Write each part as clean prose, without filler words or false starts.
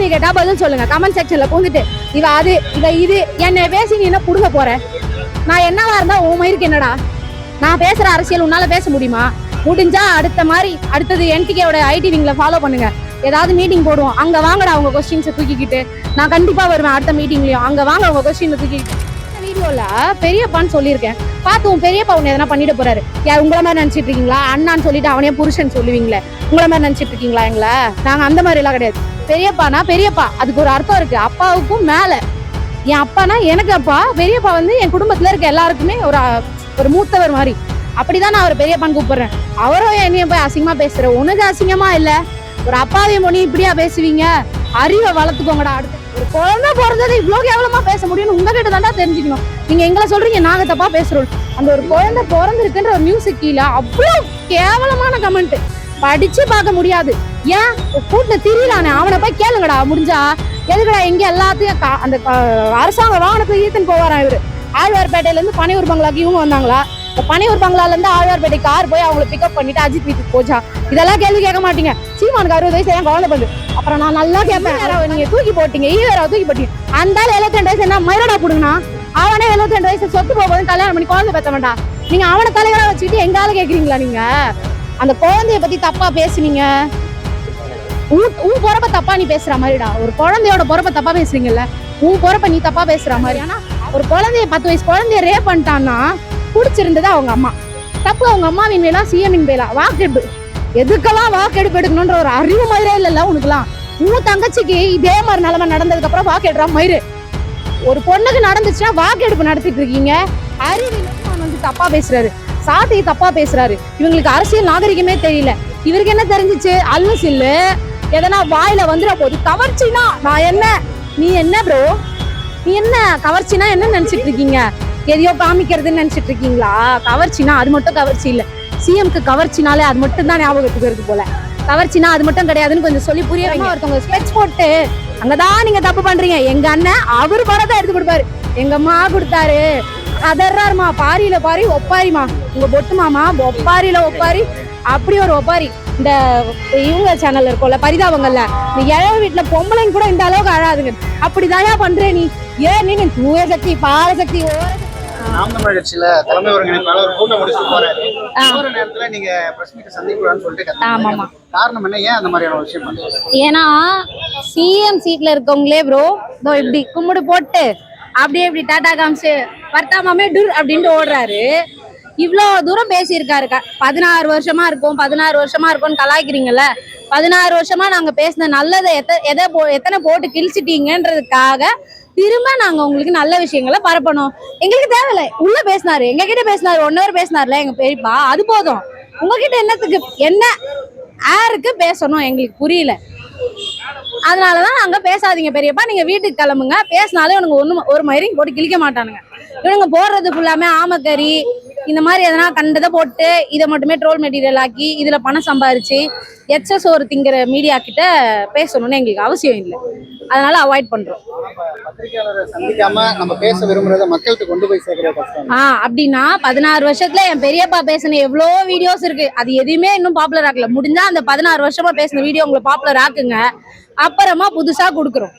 கேள்வி கேட்டா பதில் சொல்லுங்க. கமெண்ட் செக்ஷன்ல பூந்துட்டு இவ அது இவ இது என்ன பேசி நீ என்ன புடுங்க போற? நான் என்னவா இருந்தா உன் மயிருக்கு என்னடா? நான் பேசுற அரசியல் உன்னால பேச முடியுமா? முடிஞ்சா அடுத்தது என்டிகேவோட ஐடி விங்ல ஃபாலோ பண்ணுங்க. ஏதாவது மீட்டிங் போடுவோம், அங்க வாங்கடா உங்க கொஸ்டின்ஸை தூக்கிக்கிட்டு. நான் கண்டிப்பா வருவேன் அடுத்த மீட்டிங்லயும். அங்க வாங்க உங்க கொஸ்டின் தூக்கிக்கிட்டு. வீடியோல பெரியப்பான்னு சொல்லியிருக்கேன், பார்த்து உன் பெரியப்பா உன்னை எதனா பண்ணிட்டு போறாரு. யார் உங்களை மாதிரி நினைச்சிட்டு இருக்கீங்களா? அண்ணான்னு சொல்லிட்டு அவனே புருஷன் சொல்லுவீங்களே, உங்களை மாதிரி நினைச்சிட்டு இருக்கீங்களா எங்களை? நாங்க அந்த மாதிரி எல்லாம் கிடையாது. பெரியப்பானா பெரியப்பா, அதுக்கு ஒரு அர்த்தம் இருக்கு. அப்பாவுக்கும் மேல என் அப்பானா எனக்கு அப்பா, பெரியப்பா வந்து என் குடும்பத்துல இருக்க எல்லாருக்குமே ஒரு மூத்தவர் மாதிரி. அப்படிதான் நான் அவர் பெரியப்பான்னு கூப்பிடுறேன். அவரும் என்னைய போய் அசிங்கமா பேசுற, உனக்கு அசிங்கமா இல்ல? ஒரு அப்பாவையும் மொழி இப்படியா பேசுவீங்க? அறிவை வளர்த்துக்கோங்கடா. அடுத்து ஒரு குழந்தை பிறந்தது இவ்வளவு கேவலமா பேச முடியும்னு உங்ககிட்ட தாண்டா தெரிஞ்சுக்கணும். நீங்க எங்களை சொல்றீங்க நாங்க தப்பா பேசுறோம். அந்த ஒரு குழந்தை பிறந்திருக்குன்ற ஒரு நியூஸுக்கு கீழே அவ்வளவு கேவலமான கமெண்ட் படிச்சு பார்க்க முடியாது. ஏன் கூட்டில திரியலானே அவனை போய் கேளுங்கடா முடிஞ்சா. எதுக்கடா எங்க எல்லாத்தையும் அந்த அரசாங்க வாகனத்தை ஈத்துன்னு போவாராம் இவரு. ஆழ்வார்பேட்டையில இருந்து பனையூர் பங்களாக்கு இவங்க வந்தாங்களா? பனையூர் பங்களால இருந்து ஆழ்வார்பேட்டை கார் போய் அவங்களை பிக்கப் பண்ணிட்டு அஜித் வீட்டுக்கு போச்சா? இதெல்லாம் கேள்வி கேட்க மாட்டீங்க. சீமானுக்கு 60 வயசு ஏன் குழந்தை பண்ணு? அப்புறம் நான் நல்லா கேட்பேன், நீங்க தூக்கி போட்டீங்க, ஈவேராவை தூக்கி போட்டீங்க. அந்த 72 வயசு என்ன மயிரடா போடுங்கண்ணா? அவனே 72 வயசு சொத்து போகும்போது கல்யாணம் பண்ணி குழந்தை பெற்ற வேண்டாம். நீங்க அவனை தலைவரா வச்சுக்கிட்டு எங்கால கேக்குறீங்களா? நீங்க அந்த குழந்தைய பத்தி தப்பா பேசுனீங்க. உன் பொறப்ப தப்பா நீ பேசுற மாதிரிடா. ஒரு குழந்தையோட பொறப்ப தப்பா பேசுறீங்கல்ல, உன் பொறப்ப நீ தப்பா பேசுற மாதிரி. ஆனா ஒரு குழந்தைய 10 வயசு குழந்தைய ரேப் பண்ணிட்டான்னா பிடிச்சிருந்தது அவங்க அம்மா தப்பு. அவங்க அம்மாவின் மேலா சிஎம்மின் மேலா வாக்கெடுப்பு? எதுக்கெல்லாம் வாக்கெடுப்பு எடுக்கணும்ன்ற ஒரு அறிவு மாதிரியே இல்லைல்ல உனக்குலாம். உன் தங்கச்சிக்கு இதே மாதிரி நிலைமை நடந்ததுக்கு அப்புறம் வாக்கெடுறா மயிறு. ஒரு பொண்ணுக்கு நடந்துச்சுன்னா வாக்கெடுப்பு நடத்திட்டு இருக்கீங்க. அறிவு வந்து தப்பா பேசுறாரு, சாத்தி தப்பா பேசுறாரு. இவங்களுக்கு அரசியல் நாகரிகமே தெரியல. இவருக்கு என்ன தெரிஞ்சிச்சு? அல்லஸ் இல்ல எதனா வாயில வந்துட போகுது. கவர்ச்சினா நான் என்ன, நீ என்ன ப்ரோ? நீ என்ன கவர்ச்சினா என்ன நினைச்சிட்டு இருக்கீங்க? எதையோ காமிக்கிறதுன்னு நினைச்சிட்டு இருக்கீங்களா? கவர்ச்சினா அது மட்டும் கவர்ச்சி இல்ல. சிஎம்க்கு கவர்ச்சினாலே அது மட்டும் தான் ஞாபகத்துக்கு வருது போல. கவர்ச்சினா அது மட்டும் கிடையாதுன்னு கொஞ்சம் சொல்லி புரிய வைங்க. ஒருத்தவங்க ஸ்பெட்ஸ் போட்டு அங்கதான் நீங்க தப்பு பண்றீங்க. எங்க அண்ணன் அவரு படத்தை எடுத்து கொடுப்பாரு, எங்க அம்மா கொடுத்தாரு அதர்றாருமா. பாரியில பாரி ஒப்பாரிமா, உங்க பொட்டு மாமா ஒப்பாரியில ஒப்பாரி. அப்படி ஒரு ஒப்பாரி. இந்த இவங்க சேனல்ல இருக்கோம்ல பரிதாபங்கள்ல, இந்த இழவு வீட்டுல பொம்பளைங்க கூட இந்த அளவுக்கு அழாதுங்க. அப்படிதான் பண்ற நீ. ஏன் நீ தூய சக்தி பாரசக்தி நாம் தமிழர் கட்சியில தலைமை ஒருங்கிணைப்பாளர் ஒரு கூட்டம் முடிச்சுட்டு போறாரு. ஒரு நேரத்துல நீங்க பிரஸ் மீட் சந்திக்கலாம்னு சொல்லிட்டு காரணம் என்ன? ஏன் அந்த மாதிரியான விஷயம் பண்றீங்க? ஏன்னா சிஎம் சீட்ல இருக்கவங்களே ப்ரோ இதோ இப்படி கும்பிடு போட்டு அப்படியே இப்படி டாடா காமிச்சு வர்த்தாமே டுர் அப்படின்ட்டு ஓடுறாரு. இவ்வளோ தூரம் பேசியிருக்காரு. 16 வருஷமா இருக்கும் 16 வருஷமா இருக்கும்னு கலாய்க்கிறீங்கல்ல. 16 வருஷமா நாங்க பேசின நல்லதை எத்தனை போட்டு கிழிச்சிட்டீங்கன்றதுக்காக திரும்ப நாங்க உங்களுக்கு நல்ல விஷயங்களை பரப்பணும். எங்களுக்கு தேவையில்ல. உள்ள பேசினாரு, எங்க கிட்ட பேசினாரு, 1 hour பேசினார்ல எங்க பெரியப்பா, அது போதும். உங்ககிட்ட என்னத்துக்கு என்ன யாருக்கு பேசணும் எங்களுக்கு புரியல. அதனாலதான் நாங்க பேசாதீங்க பெரியப்பா, நீங்க வீட்டுக்கு கிளம்புங்க. பேசினாலே உனக்கு ஒரு மயிரையும் போட்டு கிழிக்க மாட்டானுங்க. இவனுங்க போடுறது ஃபுல்லாமே ஆமக்கறி இந்த மாதிரி எதனா கண்டதை போட்டு இதை மட்டுமே ட்ரோல் மெட்டீரியல் ஆக்கி இதுல பணம் சம்பாரிச்சு எக்ஸஸ் ஒரு திங்கிற மீடியா கிட்ட பேசணும்னு எங்களுக்கு அவசியம் இல்லை. அதனால அவாய்ட் பண்றோம். பத்திரிகையாளரை சந்திக்காம நம்ம பேச விரும்புறத மக்களுக்கு கொண்டு போய் சேர்க்கிற கஷ்டம். அப்படின்னா 16 வருஷத்துல என் பெரியப்பா பேசின எவ்வளோ வீடியோஸ் இருக்கு, அது எதுவுமே இன்னும் பாப்புலர் ஆக்கல. முடிஞ்சா அந்த 16 வருஷமா பேசின வீடியோ உங்களை பாப்புலர் ஆக்குங்க, அப்புறமா புதுசா கொடுக்குறோம்.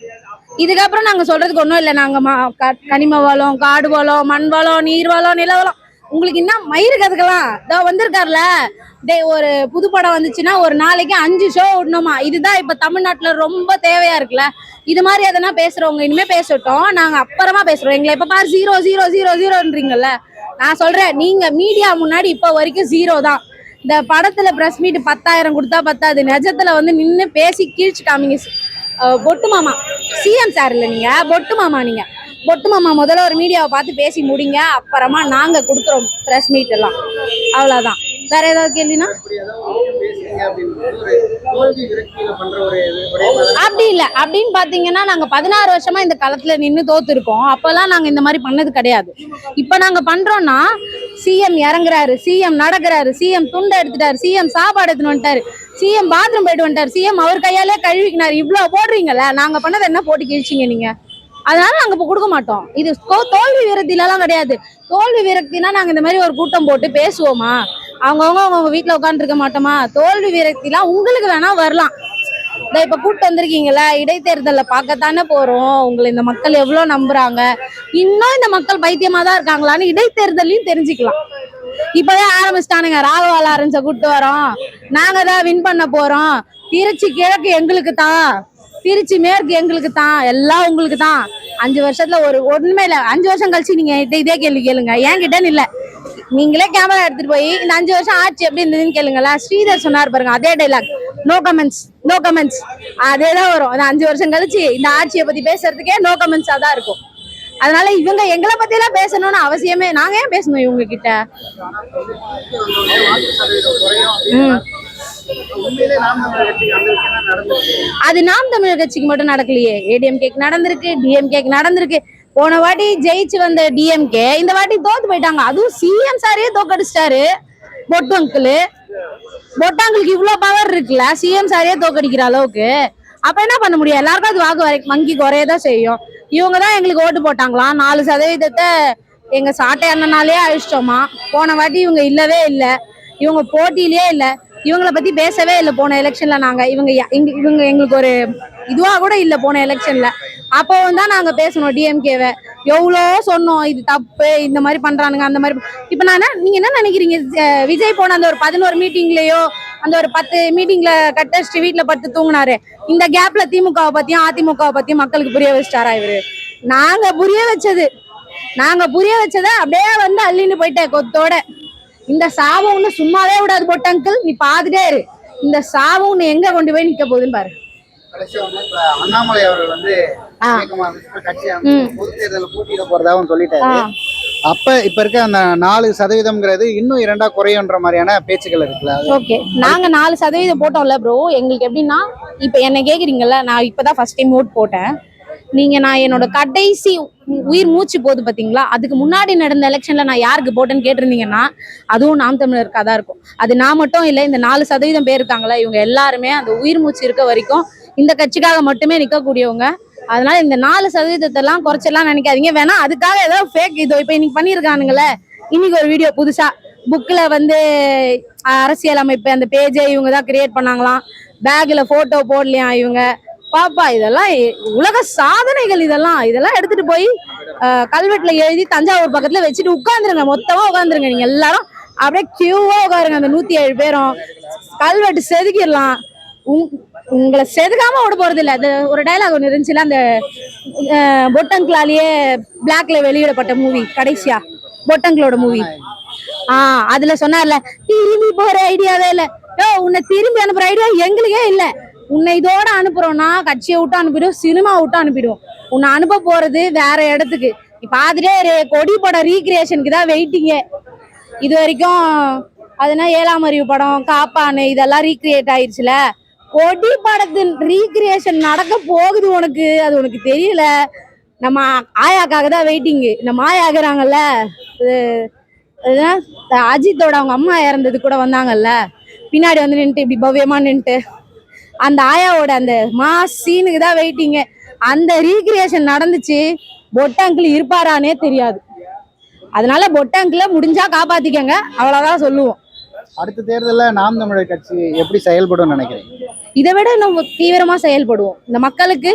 இதுக்கப்புறம் நாங்க சொல்றதுக்கு ஒன்றும் இல்லை. நாங்க கனிம வளம், காடு வளம், மண் வளம், நீர் வளம், நில வளம், உங்களுக்கு என்ன மயிறு கதுக்கலாம். இதோ வந்திருக்காருல ஒரு புது படம் வந்துச்சுன்னா ஒரு நாளைக்கு 5 ஷோ விடணுமா? இதுதான் இப்ப தமிழ்நாட்டுல ரொம்ப தேவையா இருக்குல்ல. இது மாதிரி எதனா பேசுறவங்க இனிமே பேசட்டும், நாங்க அப்புறமா பேசுறோம். எங்களை இப்ப பாரு 0 0 0 0ன்றீங்கல்ல. நான் சொல்றேன், நீங்க மீடியா முன்னாடி இப்ப வரைக்கும் 0 தான். இந்த படத்துல பிரஸ் மீட் 10,000 கொடுத்தா பத்தாது. நிஜத்துல வந்து நின்று பேசி கீழ்ச்சி காமிங்க. பொட்டு மாமா சிஎம் சார் இல்ல, நீங்க பொட்டு மாமா. நீங்க பொட்டு மாமா முதல்ல ஒரு மீடியாவை பார்த்து பேசி முடிங்க, அப்புறமா நாங்க கொடுக்குறோம் பிரஸ் மீட் எல்லாம். அவ்வளவுதான். வேற ஏதாவது கேள்வினா? அப்படி இல்ல. அப்படின்னு பாத்தீங்கன்னா நாங்க 16 வருஷமா இந்த களத்துல நின்று தோத்து இருக்கோம். அப்பெல்லாம் நாங்க இந்த மாதிரி பண்ணது கிடையாது. இப்ப நாங்க பண்றோம்னா சிஎம் இறங்குறாரு, சிஎம் நடக்கிறாரு, சிஎம் துண்டை எடுத்துட்டாரு, சிஎம் சாப்பாடு எடுத்துட்டு வந்துட்டாரு, சிஎம் பாத்ரூம் போயிட்டு வந்துட்டாரு, சிஎம் அவர் கையாலே கழுவிக்கினாரு. இவ்வளவு போடுறீங்கல்ல, நாங்க பண்ணதை என்ன போட்டு கிழிச்சிங்க நீங்க? அதனால நாங்க இப்ப கொடுக்க மாட்டோம். இது தோல்வி விரக்தியில எல்லாம் கிடையாது. தோல்வி விரக்தினா நாங்க இந்த மாதிரி ஒரு கூட்டம் போட்டு பேசுவோமா? அவங்க வீட்டுல உட்காந்துருக்க மாட்டோமா? தோல்வி விரக்திலாம் உங்களுக்கு வேணா வரலாம். இப்ப கூப்பிட்டு வந்திருக்கீங்களா, இடைத்தேர்தலை பார்க்கத்தானே போறோம். உங்களை இந்த மக்கள் எவ்வளவு நம்புறாங்க, இன்னும் இந்த மக்கள் பைத்தியமா தான் இருக்காங்களான்னு இடைத்தேர்தலையும் தெரிஞ்சுக்கலாம். இப்பதான் ஆரம்பிச்சிட்டானுங்க, ராகவா லாரன்ஸ கூப்பிட்டு வரோம், நாங்க தான் வின் பண்ண போறோம், திருச்சி கிழக்கு எங்களுக்கு தான், திருச்சி மேற்கு எங்களுக்கு தான், எல்லாம் உங்களுக்கு தான். 5 வருஷத்துல ஒண்ணுமே இல்ல. 5 வருஷம் கழிச்சு நீங்க இதே கேள்வி கேளுங்க, என்கிட்டன்னு இல்ல, நீங்களே கேமரா எடுத்துட்டு போய் இந்த 5 வருஷம் ஆட்சி எப்படி இருந்ததுன்னு கேளுங்களா. ஸ்ரீதர் சொன்னார் பாருங்க, அதே dialogue, no comments no comments, அதேதான் வரும். அந்த 5 வருஷம் கழிச்சு இந்த ஆட்சியை பத்தி பேசுறதுக்கே நோ கமெண்ட்ஸா தான் இருக்கும். அதனால இவங்க எங்களை பத்தி எல்லாம் பேசணும்னு அவசியமே, நாங்க ஏன் பேசணும் இவங்க கிட்ட? அது நாம் தமிழர் கட்சிக்கு மட்டும் நடக்கலையே, ஏடிஎம்கேக்கு நடந்திருக்கு, டிஎம்கேக்கு நடந்திருக்கு. போன வாட்டி ஜெயிச்சு வந்த டிஎம்கே இந்த வாட்டி தோத்து போயிட்டாங்க. அதுவும் சிஎம் சாரையே தோக்கடிச்சிட்டாரு பொட்டாங்களுக்கு இவ்வளவு பவர் இருக்குல்ல, சிஎம் சாரையே தோக்கடிக்கிற அளவுக்கு. அப்ப என்ன பண்ண முடியும்? எல்லாருக்கும் அது வாக்கு வங்கி குறையதான் செய்யும். இவங்கதான் எங்களுக்கு ஓட்டு போட்டாங்களாம், 4% எங்க சாட்டை அண்ணனாலே அழிச்சிட்டோமா. போன வாட்டி இவங்க இல்லவே இல்லை, இவங்க போட்டியிலேயே இல்லை, இவங்களை பத்தி பேசவே இல்லை போன எலெக்ஷன்ல. நாங்க இவங்க எங்களுக்கு ஒரு இதுவா கூட இல்லை போன எலெக்ஷன்ல. அப்போ தான் நாங்க பேசணும் டிஎம்கேவை, எவ்வளோ சொன்னோம் இது தப்பு, இந்த மாதிரி பண்றானுங்க அந்த மாதிரி. இப்ப நீங்க என்ன நினைக்கிறீங்க? விஜய் போன அந்த ஒரு 11 மீட்டிங்லயோ அந்த ஒரு 10 மீட்டிங்ல கட்டடிச்சு வீட்டுல பட்டு தூங்கினாரு, இந்த கேப்ல திமுகவை பத்தியும் அதிமுகவை பத்தியும் மக்களுக்கு புரிய வச்சிட்டாரா இவரு? நாங்க புரிய வச்சத அப்படியே வந்து அள்ளின்னு போயிட்டேன் கொத்தோட. இந்த சாபம் ஒண்ணு சும்மாவே விடாது பொட்டங்கிள், நீ பாத்துட்டே இரு, இந்த சாபம் ஒண்ணு எங்க கொண்டு போய் நிக்க போகுதுன்னு பாரு. அண்ணாமலை அவர்கள் வந்து பொது தேர்தலில் போட்டியிட போறதாகவும் சொல்லிட்டாரு. இப்ப இருக்க அந்த 4% இன்னும் 2 குறையுன்ற மாதிரியான பேச்சுக்கள் இருக்குல்ல. ஓகே, நாங்க 4% போட்டோம்ல ப்ரோ. எங்களுக்கு எப்படின்னா, இப்ப என்ன கேக்குறீங்கல்ல, நான் இப்பதான் ஃபர்ஸ்ட் டைம் ஓட் போட்டேன். நான் என்னோட கடைசி உயிர் மூச்சு போது பாத்தீங்களா, அதுக்கு முன்னாடி நடந்த எலெக்ஷன்ல நான் யாருக்கு போட்டேன்னு கேட்டிருந்தீங்கன்னா அதுவும் நாம் தமிழருக்கா தான் இருக்கும். அது நான் மட்டும் இல்லை, இந்த 4% பேர் இருக்காங்களா, இவங்க எல்லாருமே அந்த உயிர் மூச்சு இருக்க வரைக்கும் இந்த கட்சிக்காக மட்டுமே நிக்கக்கூடியவங்க. அதனால இந்த 4% குறைச்செல்லாம் நினைக்காதீங்க. வேணா அதுக்காக ஏதாவது ஃபேக் இதோ இப்ப இன்னைக்கு பண்ணிருக்கானுங்களே, இன்னைக்கு ஒரு வீடியோ புதுசா புக்ல வந்து அரசியல் அமைப்பு அந்த பேஜை இவங்க தான் கிரியேட் பண்ணாங்களாம், பேக்ல போட்டோ போடலையா இவங்க. பாப்பா, இதெல்லாம் உலக சாதனைகள், இதெல்லாம் எடுத்துட்டு போய் கல்வெட்டுல எழுதி தஞ்சாவூர் பக்கத்துல வச்சுட்டு உட்காந்துருங்க, மொத்தமா உட்காந்துருங்க. நீங்க எல்லாரும் அப்படியே கியூவா உட்காருங்க, அந்த 107 பேரும் கல்வெட்டு செதுக்கிடலாம். உங்களை செதுக்காம விட போறது இல்ல. அது ஒரு டைலாக் ஒண்ணு இருந்துச்சுல, அந்த பொட்டங்கிளாலேயே பிளாக்ல வெளியிடப்பட்ட மூவி, கடைசியா பொட்டங்களோட மூவி, அதுல சொன்னார்ல, திரும்பி போற ஐடியாவே இல்ல. உன்னை திரும்பி அனுப்புற ஐடியா எங்களுக்கே இல்ல. உன்னை இதோட அனுப்புறோம்னா கட்சியை விட்டு அனுப்பிடுவோம், சினிமா விட்டு அனுப்பிடுவோம். உன்னை அனுப்ப போறது வேற இடத்துக்கு. பாத்துட்டே கொடி படம் ரீக்ரியேஷனுக்கு தான் வெயிட்டிங்க. இது வரைக்கும் அதுனா 7ஆம் அறிவு படம், காப்பானு இதெல்லாம் ரீக்ரியேட் ஆயிடுச்சுல. கொடி படத்தின் ரீக்ரியேஷன் நடக்க போகுது உனக்கு, அது உனக்கு தெரியல. நம்ம ஆயாக்காக தான் வெயிட்டிங்கு. நம்ம ஆயாக்குறாங்கல்ல, அஜித்தோட அவங்க அம்மா இறந்தது கூட வந்தாங்கல்ல, பின்னாடி வந்து நின்றுட்டு இப்படி பவ்யமா நின்றுட்டு, அந்த ஆயாவோட அந்த மாஸ் சீனுக்கு தான் வெயிட்டிங்க. அந்த ரீக்ரியேஷன் நடந்துச்சு, பொட்டாங்கிள் இருப்பாரானே தெரியாது. அதனால பொட்டாங்கிள முடிஞ்சா காப்பாத்திக்கங்க, அவ்வளவுதான் சொல்லுவோம். அடுத்த தேர்தலில் நாம் தமிழர் கட்சி எப்படி செயல்படும் நினைக்கிறேன்? இதை விட இன்னும் தீவிரமா செயல்படுவோம். இந்த மக்களுக்கு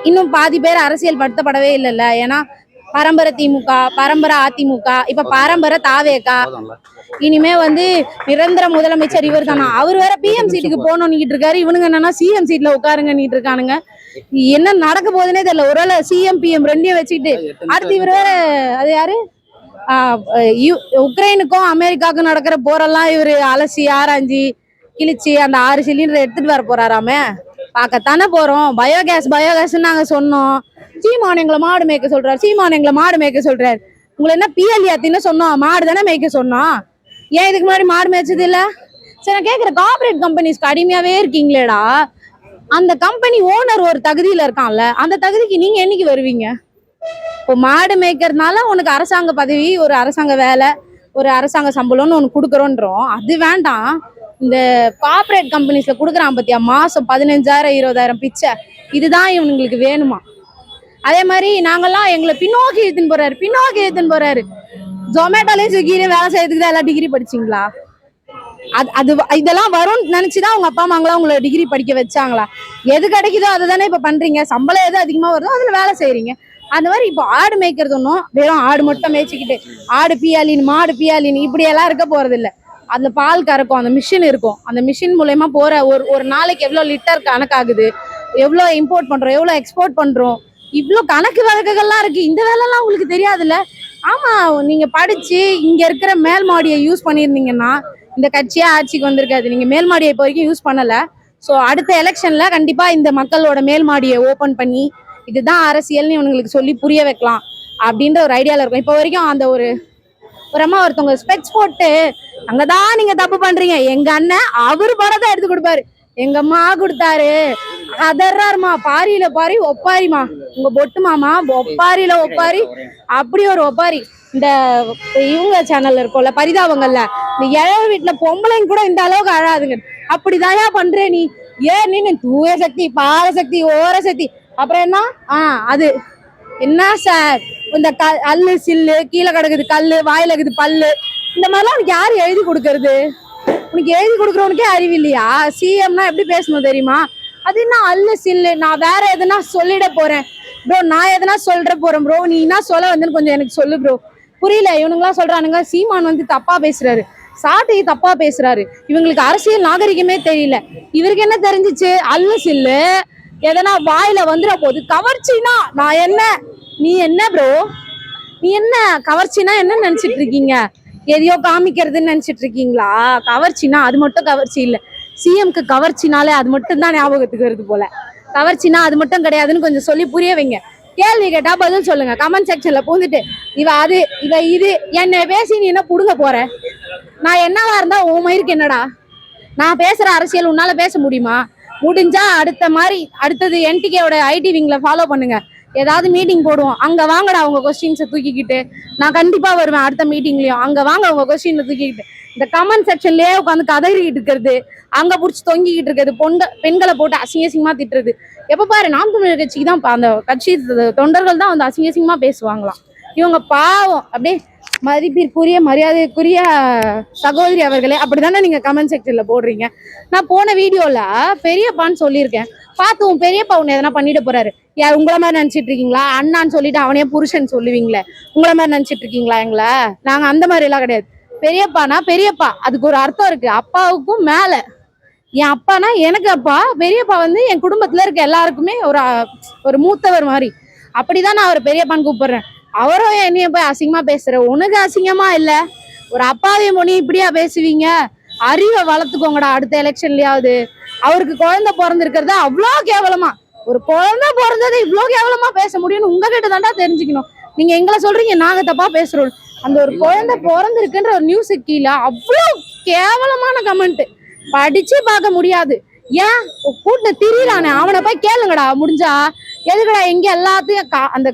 இன்னும் பாதி பேர் அரசியல் படுத்தப்படவே இல்லைல்ல. ஏன்னா பரம்பரை திமுக, பரம்பரை அதிமுக, இப்ப பரம்பரை தாவேகா, இனிமே வந்து நிரந்தர முதலமைச்சர் இவர் தானா. அவர் வேற பிஎம் சீட்டுக்கு போகணும்னு இருக்காரு. இவனுங்க என்னன்னா சிஎம் சீட்ல உட்காருங்கன்னு இருக்கானுங்க. என்ன நடக்க போகுதுன்னே தெரியல. ஒருவேளை சிஎம் பிஎம் ரெண்டையும் வச்சுக்கிட்டு அடுத்து இவர் வேற, அது யாரு, உக்ரைனுக்கும் அமெரிக்காவுக்கும் நடக்கிற போரெல்லாம் இவரு அலசி ஆராய்ஞ்சி கிழிச்சு அந்த 6 சிலிண்டர் எடுத்துட்டு வர போறாராமே. பார்க்கத்தானே போறோம். பயோகேஸ் நாங்க சொன்னோம். சீமான் எங்களை மாடு மேய்க்க சொல்றாரு. உங்களை என்ன பிஎல்ஏத்தின்னு சொன்னோம், மாடு தானே மேய்க்க சொன்னோம். ஏன் இதுக்கு முன்னாடி மாடு மேய்ச்சது இல்ல? சரி, நான் கேட்குறேன், கார்பரேட் கம்பெனிஸ்க்கு அடிமையாவே இருக்கீங்களேடா. அந்த கம்பெனி ஓனர் ஒரு தகுதியில இருக்கான்ல, அந்த தகுதிக்கு நீங்க என்னைக்கு வருவீங்க? இப்போ மாடு மேய்க்கிறதுனால உனக்கு அரசாங்க பதவி, ஒரு அரசாங்க வேலை, ஒரு அரசாங்க சம்பளம்னு ஒன்று கொடுக்குறோன்றோம். அது வேண்டாம். இந்த கார்பரேட் கம்பெனிஸ்ல கொடுக்குறான் பத்தியா, மாசம் 15,000 20,000 பிச்சை, இதுதான் இவனுங்களுக்கு வேணுமா? அதே மாதிரி நாங்கெல்லாம் எங்களை பின்னோக்கி இழுத்துன்னு போறாரு. ஜொமேட்டோலயும் ஸ்விக்கிலையும் வேலை செய்யறதுக்கு தான் எல்லாம் டிகிரி படிச்சிங்களா? அது இதெல்லாம் வரும்னு நினைச்சுதான் அவங்க அப்பா அம்மாங்களா உங்களை டிகிரி படிக்க வச்சாங்களா? எது கிடைக்குதோ அதை தானே இப்ப பண்றீங்க. சம்பளம் எது அதிகமா வருதோ அதுல வேலை செய்யறீங்க. அந்த மாதிரி இப்போ ஆடு மேய்க்கிறது ஒன்றும் வெறும் ஆடு மட்டும் மேய்ச்சிக்கிட்டு ஆடு பியாலின் மாடு பியாலின் இப்படி எல்லாம் இருக்க போறது இல்லை. அதுல பால் கறக்கும், அந்த மிஷின் இருக்கும். அந்த மிஷின் மூலயமா போற ஒரு நாளைக்கு எவ்வளவு லிட்டர் கணக்காகுது, எவ்வளவு இம்போர்ட் பண்றோம், எவ்வளவு எக்ஸ்போர்ட் பண்றோம், இவ்வளவு கணக்கு வழக்குகள்லாம் இருக்கு. இந்த வேலைலாம் உங்களுக்கு தெரியாதுல்ல? ஆமா, நீங்க படிச்சு இங்க இருக்கிற மேல் மாடியை யூஸ் பண்ணியிருந்தீங்கன்னா இந்த கட்சியா ஆட்சிக்கு வந்திருக்காது. நீங்க மேல் மாடியை இப்போ வரைக்கும் யூஸ் பண்ணல. ஸோ அடுத்த எலெக்ஷன்ல கண்டிப்பா இந்த மக்களோட மேல் மாடியை ஓபன் பண்ணி இதுதான் அரசியல்னு இவங்களுக்கு சொல்லி புரிய வைக்கலாம் அப்படின்ற ஒரு ஐடியால இருக்கும். இப்போ வரைக்கும் அந்த ஒரு அம்மா ஒருத்தவங்க ஸ்பெக்ஸ் போட்டு அங்கதான் நீங்க தப்பு பண்றீங்க, எங்க அண்ணன் அவரு படத்தை எடுத்து கொடுப்பாரு, எங்க அம்மா கொடுத்தாரு அதர்றாருமா, பாரியில பாரி ஒப்பாரிமா, உங்க பொட்டு மாமா ஒப்பாரியில ஒப்பாரி, அப்படி ஒரு ஒப்பாரி. இந்த இவங்க சேனல்ல இருக்கும்ல பரிதாபங்கள்ல, இந்த இழவு வீட்டுல பொம்பளைங்க கூட இந்த அளவுக்கு அழாதுங்க. அப்படிதாயா பண்ற நீ? ஏன் நீ தூய சக்தி, பாரசக்தி, ஓர சக்தி, அப்புறம் என்ன அது என்ன சார்? இந்த அல்லு சில்லு கீழே கிடக்குது, கல்லு வாயில இருக்குது பல்லு, இந்த மாதிரிலாம் உனக்கு யாரு எழுதி கொடுக்கறது? உனக்கு எழுதி கொடுக்குறவனுக்கே அறிவு இல்லையா? சிஎம்னா எப்படி பேசணும் தெரியுமா? அது என்ன அல்லு சில்லு? நான் வேற எதுனா சொல்லிட போறேன் ப்ரோ, நான் எதனா சொல்ற போறேன் ப்ரோ, நீ என்ன சொல்ல வந்துன்னு கொஞ்சம் எனக்கு சொல்லு ப்ரோ. புரியல. இவனுங்களாம் சொல்றானுங்க சீமான் வந்து தப்பா பேசுறாரு, சாட்டை தப்பா பேசுறாரு, இவங்களுக்கு அரசியல் நாகரிகமே தெரியல. இவருக்கு என்ன தெரிஞ்சிச்சு? அல்லு சில்லு எதனா வாயில வந்துட போகுது. கவர்ச்சினா நான் என்ன, நீ என்ன ப்ரோ, நீ என்ன கவர்ச்சினா என்ன நினைச்சிட்டு இருக்கீங்க? எதையோ காமிக்கிறதுன்னு நினைச்சிட்டு இருக்கீங்களா? கவர்ச்சினா அது மட்டும் கவர்ச்சி இல்ல. சிஎம்க்கு கவர்ச்சினாலே அது மட்டும் தான் ஞாபகத்துக்கு வருது போல. கவர்ச்சினா அது மட்டும் கிடையாதுன்னு கொஞ்சம் சொல்லி புரிய வைங்க. கேள்வி கேட்டா பதில் சொல்லுங்க. கமெண்ட் செக்ஷன்ல பூந்துட்டு இவ அது இவ இது என்ன பேசி நீ என்ன புடுங்க போற? நான் என்னவா இருந்தா உன் மயிருக்கு என்னடா? நான் பேசுற அரசியல் உன்னால பேச முடியுமா? முடிஞ்சா அடுத்தது என்டிகேவோட ஐடி விங்ல ஃபாலோ பண்ணுங்க. ஏதாவது மீட்டிங் போடுவோம், அங்க வாங்கடா உங்க கொஸ்டின்ஸை தூக்கிக்கிட்டு. நான் கண்டிப்பா வருவேன் அடுத்த மீட்டிங்லயும். அங்க வாங்க உங்க கொஸ்டின் தூக்கிக்கிட்டு. இந்த கமெண்ட் செக்ஷன்லயே உட்காந்து கதறிக்கிட்டு இருக்கிறது, அங்க புடிச்சு தொங்கிக்கிட்டு இருக்கிறது, பெண்களை போட்டு அசிங்கமா திட்டுறது. எப்ப பாரு நாம் தமிழர் கட்சிக்கு தான் அந்த கட்சி தொண்டர்கள் தான் வந்து அசிங்கமா பேசுவாங்களாம். இவங்க பாவம். அப்படியே மதிப்பிற்குரிய மரியாதைக்குரிய சகோதரி அவர்களே, அப்படித்தானே நீங்க கமெண்ட் செக்ஷன்ல போடுறீங்க. நான் போன வீடியோல பெரியப்பான்னு சொல்லியிருக்கேன். பார்த்து உன் பெரியப்பா உன்னை எதனா பண்ணிட்டு போறாரு. யார் உங்களை மாதிரி நினைச்சிட்டு இருக்கீங்களா? அண்ணான்னு சொல்லிட்டு அவனே புருஷன் சொல்லுவீங்களே, உங்களை மாதிரி நினைச்சிட்டு இருக்கீங்களா எங்களை? நாங்க அந்த மாதிரி எல்லாம் கிடையாது. பெரியப்பானா பெரியப்பா, அதுக்கு ஒரு அர்த்தம் இருக்கு. அப்பாவுக்கும் மேல என் அப்பானா எனக்கு அப்பா, பெரியப்பா வந்து என் குடும்பத்துல இருக்க எல்லாருக்குமே ஒரு மூத்தவர் மாதிரி. அப்படிதான் நான் அவர் பெரியப்பான்னு கூப்பிடுறேன். அவரும் என்னைய போய் அசிங்கமா பேசுற, உனக்கு அசிங்கமா இல்ல? ஒரு அப்பாவையும் பொண்ணி இப்படியா பேசுவீங்க? அறிவை வளர்த்துக்கோங்கடா அடுத்த எலெக்ஷன்லயாவது. அவருக்கு குழந்தை பிறந்திருக்கிறத அவ்வளோ கேவலமா, ஒரு குழந்தை பிறந்தது இவ்வளோ கேவலமா பேச முடியும்னு உங்ககிட்ட தாண்டா தெரிஞ்சுக்கணும். நீங்க எங்களை சொல்றீங்க நாங்க தப்பா பேசுறோம். அந்த ஒரு குழந்தை பிறந்திருக்குன்ற ஒரு நியூஸுக்கு கீழே அவ்வளோ கேவலமான கமெண்ட் படிச்சு பார்க்க முடியாது. ஏன் கூட்ட திரியிறானே அவனை போய் கேளுங்கடா முடிஞ்சா. எதுக்கடா எங்க எல்லாத்தையும் அந்த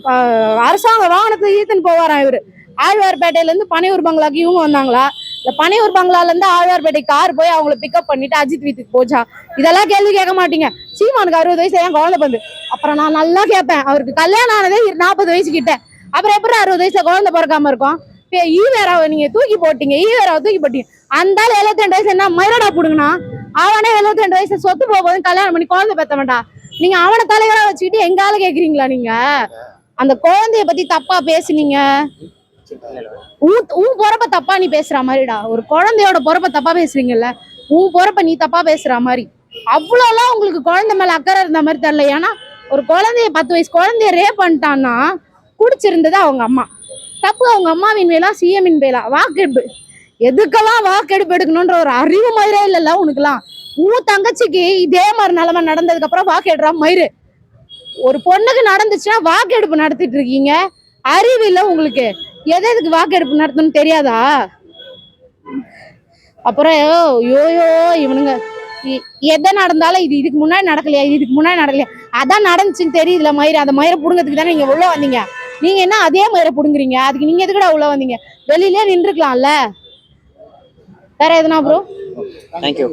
அரசாங்க வாகனத்தை ஈத்துன்னு போவாராம் இவரு. ஆழ்வார்பேட்டையில இருந்து பனையூர் பங்களாக்கு இவங்க வந்தாங்களா? இந்த பனையூர் பங்களால இருந்து ஆழ்வார்பேட்டை கார் போய் அவங்களை பிக்கப் பண்ணிட்டு அஜித் வீட்டுக்கு போச்சா? இதெல்லாம் கேள்வி கேட்க மாட்டீங்க. சீமானுக்கு 60 வயசு ஏன் குழந்தை வந்து? அப்புறம் நான் நல்லா கேட்பேன், அவருக்கு கல்யாணம் ஆனதே 40 வயசு கிட்ட, அப்புறம் எப்படி 60 வயசுல குழந்தை பிறக்காம இருக்கும்? ஈவேராவை நீங்க தூக்கி போட்டீங்க, ஈவேராவை தூக்கி போட்டீங்க. அந்த 72 வயசு என்ன மயிரடா புடுங்கண்ணா? அவனே 72 வயசு சொத்து போகும்போது கல்யாணம் பண்ணி குழந்தை பெத்த வேண்டாம். நீங்க அவனை தலைவரா வச்சுக்கிட்டு எங்கால கேக்குறீங்களா? நீங்க அந்த குழந்தைய பத்தி தப்பா பேசுனீங்க. உன் பொறப்ப தப்பா நீ பேசுற மாதிரிடா. ஒரு குழந்தையோட பொறப்ப தப்பா பேசுறீங்கல்ல, உன் பொறப்ப நீ தப்பா பேசுற மாதிரி. அவ்வளவுலாம் உங்களுக்கு குழந்தை மேல அக்கறை இருந்த மாதிரி தெரியல. ஏன்னா ஒரு குழந்தைய 10 வயசு குழந்தைய ரேப் பண்ணிட்டான்னா குடிச்சிருந்தது அவங்க அம்மா. தப்பு அவங்க அம்மாவின் வேலா சிஎம்மின் வேலா? வாக்கெடுப்பு எதுக்கெல்லாம் வாக்கெடுப்பு எடுக்கணும்ன்ற ஒரு அறிவு மயிரே இல்லைல்ல உனக்குலாம். உன் தங்கச்சிக்கு இதே மாதிரி நிலைமை நடந்ததுக்கு அப்புறம் வாக்கெடுறா மயிறு. ஒரு பொண்ணுக்கு நடந்துச்சுன்னா வாக்கெடுப்பு நடத்திட்டு இருக்கீங்க. அறிவு இல்லை உங்களுக்கு. எதுக்கு வாக்கெடுப்பு நடத்தணும்னு தெரியாதா? அப்புறம் யோயோ இவனுங்க எதை நடந்தாலும் இதுக்கு முன்னாடி நடக்கலையா, இதுக்கு முன்னாடி நடக்கலையா, அதான் நடந்துச்சுன்னு தெரியுதுல மயிறு. அந்த மயிரை புடுங்கிறதுக்கு தானே நீங்க உள்ள வந்தீங்க. நீங்க என்ன அதே மயிரை புடுங்குறீங்க? அதுக்கு நீங்க எதுக்குடா உள்ள வந்தீங்க? வெளியிலே நின்றுக்கலாம்ல. வேற எதுனா ப்ரோ? தேங்க்யூ.